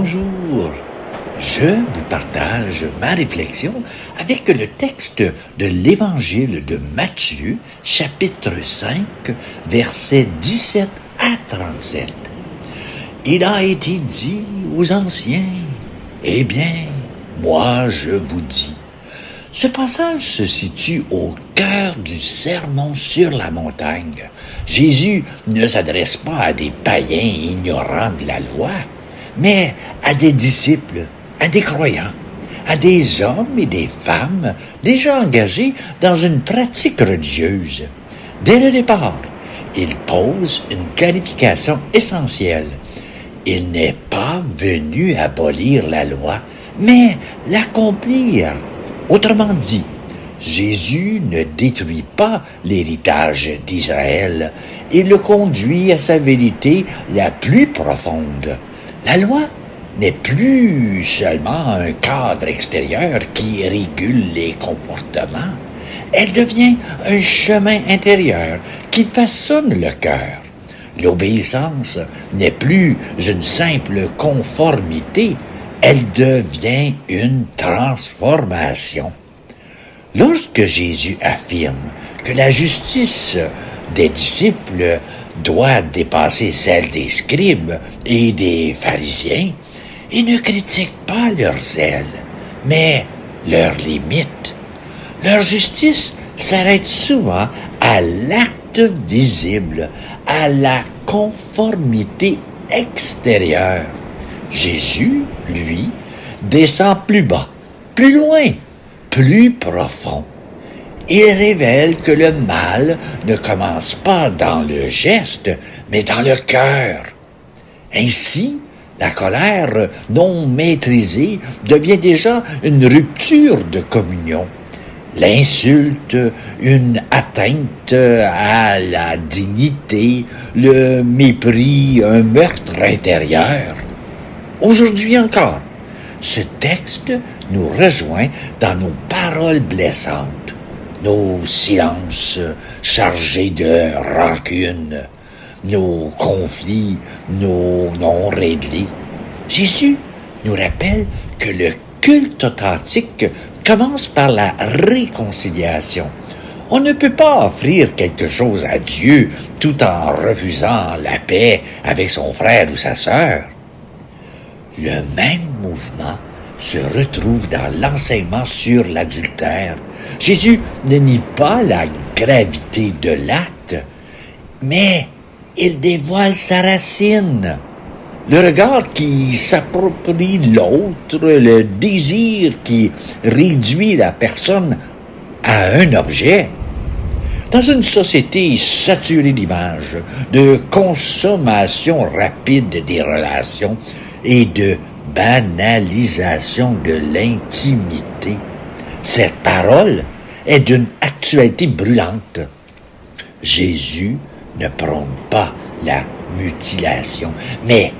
Bonjour, je vous partage ma réflexion avec le texte de l'Évangile de Matthieu, chapitre 5, versets 17 à 37. Il a été dit aux anciens, eh bien, moi je vous dis. Ce passage se situe au cœur du sermon sur la montagne. Jésus ne s'adresse pas à des païens ignorants de la loi, mais à des disciples, à des croyants, à des hommes et des femmes déjà engagés dans une pratique religieuse. Dès le départ, il pose une clarification essentielle. Il n'est pas venu abolir la loi, mais l'accomplir. Autrement dit, Jésus ne détruit pas l'héritage d'Israël, il le conduit à sa vérité la plus profonde. La loi n'est plus seulement un cadre extérieur qui régule les comportements, elle devient un chemin intérieur qui façonne le cœur. L'obéissance n'est plus une simple conformité, elle devient une transformation. Lorsque Jésus affirme que la justice des disciples doit dépasser celle des scribes et des pharisiens, il ne critique pas leur zèle, mais leurs limites. Leur justice s'arrête souvent à l'acte visible, à la conformité extérieure. Jésus, lui, descend plus bas, plus loin, plus profond. Il révèle que le mal ne commence pas dans le geste, mais dans le cœur. Ainsi, la colère non maîtrisée devient déjà une rupture de communion. L'insulte, une atteinte à la dignité, le mépris, un meurtre intérieur. Aujourd'hui encore, ce texte nous rejoint dans nos paroles blessantes, nos silences chargés de rancune, nos conflits, nos non réglés. Jésus nous rappelle que le culte authentique commence par la réconciliation. On ne peut pas offrir quelque chose à Dieu tout en refusant la paix avec son frère ou sa sœur. Le même mouvement se retrouve dans l'enseignement sur l'adultère. Jésus ne nie pas la gravité de l'acte, mais il dévoile sa racine. Le regard qui s'approprie l'autre, le désir qui réduit la personne à un objet. Dans une société saturée d'images, de consommation rapide des relations et de banalisation de l'intimité, cette parole est d'une actualité brûlante. Jésus ne prône pas la mutilation, mais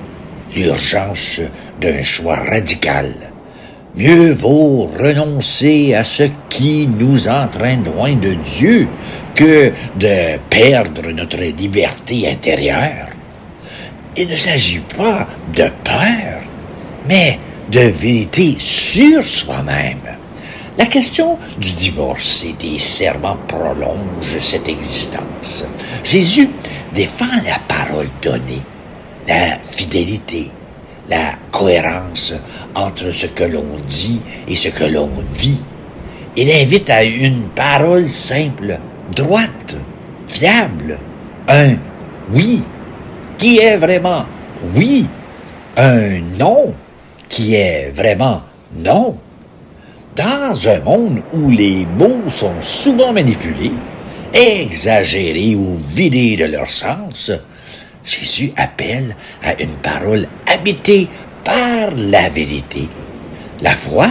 l'urgence d'un choix radical. Mieux vaut renoncer à ce qui nous entraîne loin de Dieu que de perdre notre liberté intérieure. Il ne s'agit pas de peur, mais de vérité sur soi-même. La question du divorce et des serments prolonge cette existence. Jésus défend la parole donnée, la fidélité, la cohérence entre ce que l'on dit et ce que l'on vit. Il invite à une parole simple, droite, fiable, un oui qui est vraiment oui, un non qui est vraiment non. Dans un monde où les mots sont souvent manipulés, exagérés ou vidés de leur sens, Jésus appelle à une parole habitée par la vérité. La foi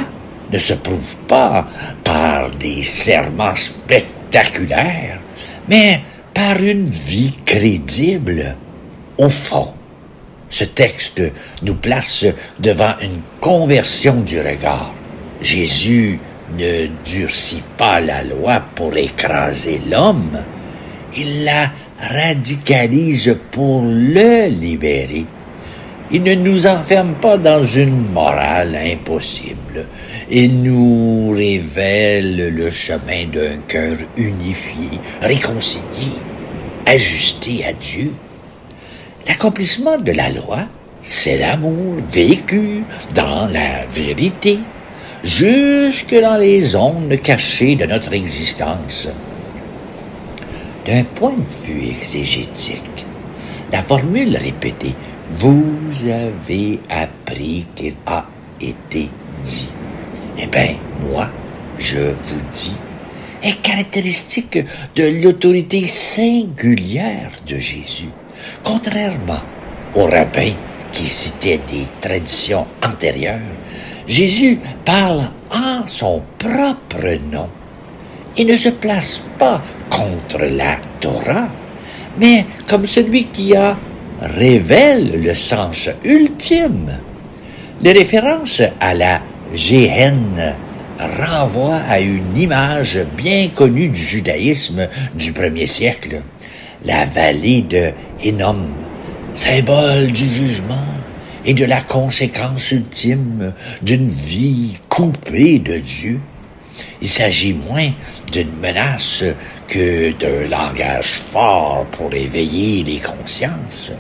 ne se prouve pas par des serments spectaculaires, mais par une vie crédible. Au fond, ce texte nous place devant une conversion du regard. Jésus ne durcit pas la loi pour écraser l'homme, il la radicalise pour le libérer. Il ne nous enferme pas dans une morale impossible. Il nous révèle le chemin d'un cœur unifié, réconcilié, ajusté à Dieu. L'accomplissement de la loi, c'est l'amour vécu dans la vérité, jusque dans les zones cachées de notre existence. D'un point de vue exégétique, la formule répétée « Vous avez appris qu'il a été dit ». Eh bien, moi, je vous dis, est caractéristique de l'autorité singulière de Jésus, contrairement aux rabbins qui citaient des traditions antérieures. Jésus parle en son propre nom et ne se place pas contre la Torah, mais comme celui qui révèle le sens ultime. Les références à la Géhenne renvoient à une image bien connue du judaïsme du 1er siècle, la vallée de Hinnom, symbole du jugement et de la conséquence ultime d'une vie coupée de Dieu. Il s'agit moins d'une menace que d'un langage fort pour éveiller les consciences.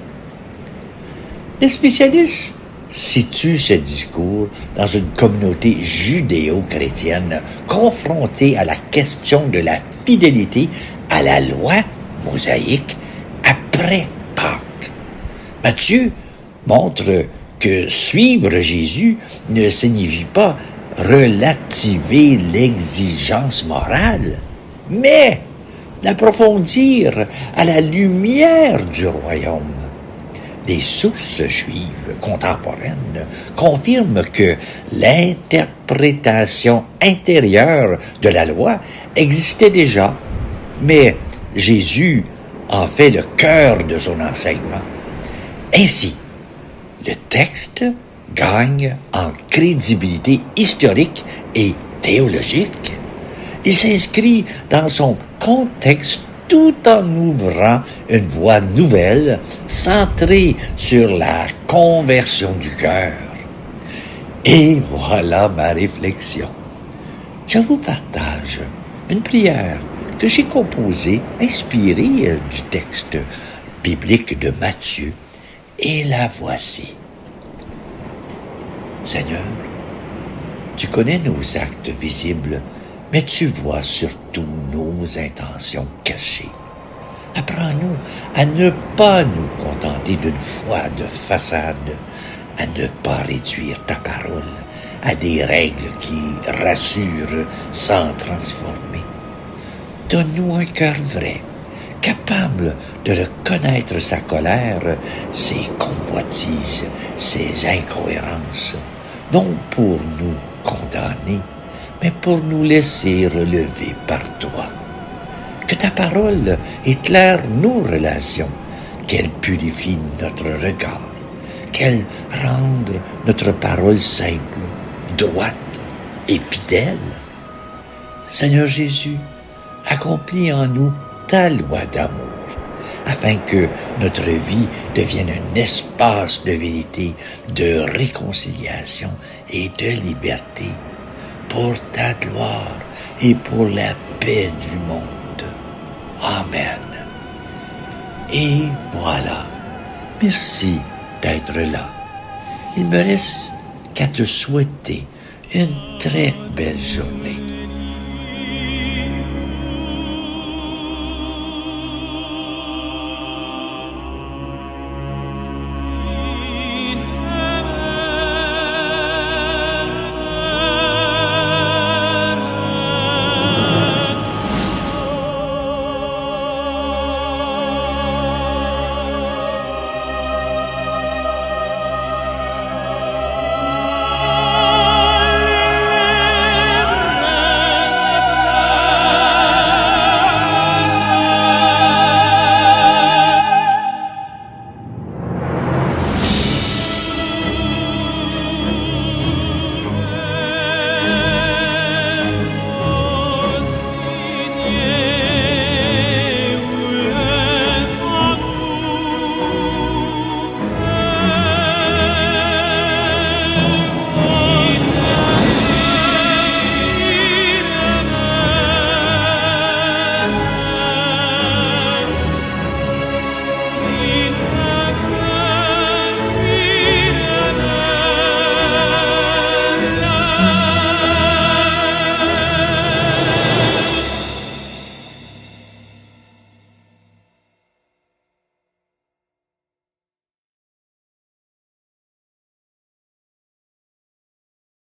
Les spécialistes situent ce discours dans une communauté judéo-chrétienne confrontée à la question de la fidélité à la loi mosaïque après Pâques. Matthieu montre que suivre Jésus ne signifie pas relativer l'exigence morale, mais l'approfondir à la lumière du royaume. Les sources juives contemporaines confirment que l'interprétation intérieure de la loi existait déjà, mais Jésus en fait le cœur de son enseignement. Ainsi, le texte gagne en crédibilité historique et théologique. Il s'inscrit dans son contexte tout en ouvrant une voie nouvelle centrée sur la conversion du cœur. Et voilà ma réflexion. Je vous partage une prière que j'ai composée, inspirée du texte biblique de Matthieu, et la voici. Seigneur, tu connais nos actes visibles, mais tu vois surtout nos intentions cachées. Apprends-nous à ne pas nous contenter d'une foi de façade, à ne pas réduire ta parole à des règles qui rassurent sans transformer. Donne-nous un cœur vrai, capable de reconnaître sa colère, ses convoitises, ses incohérences, non pour nous condamner, mais pour nous laisser relever par toi. Que ta parole éclaire nos relations, qu'elle purifie notre regard, qu'elle rende notre parole simple, droite et fidèle. Seigneur Jésus, accomplis en nous ta loi d'amour, afin que notre vie devienne un espace de vérité, de réconciliation et de liberté, pour ta gloire et pour la paix du monde. Amen. Et voilà. Merci d'être là. Il me reste qu'à te souhaiter une très belle journée.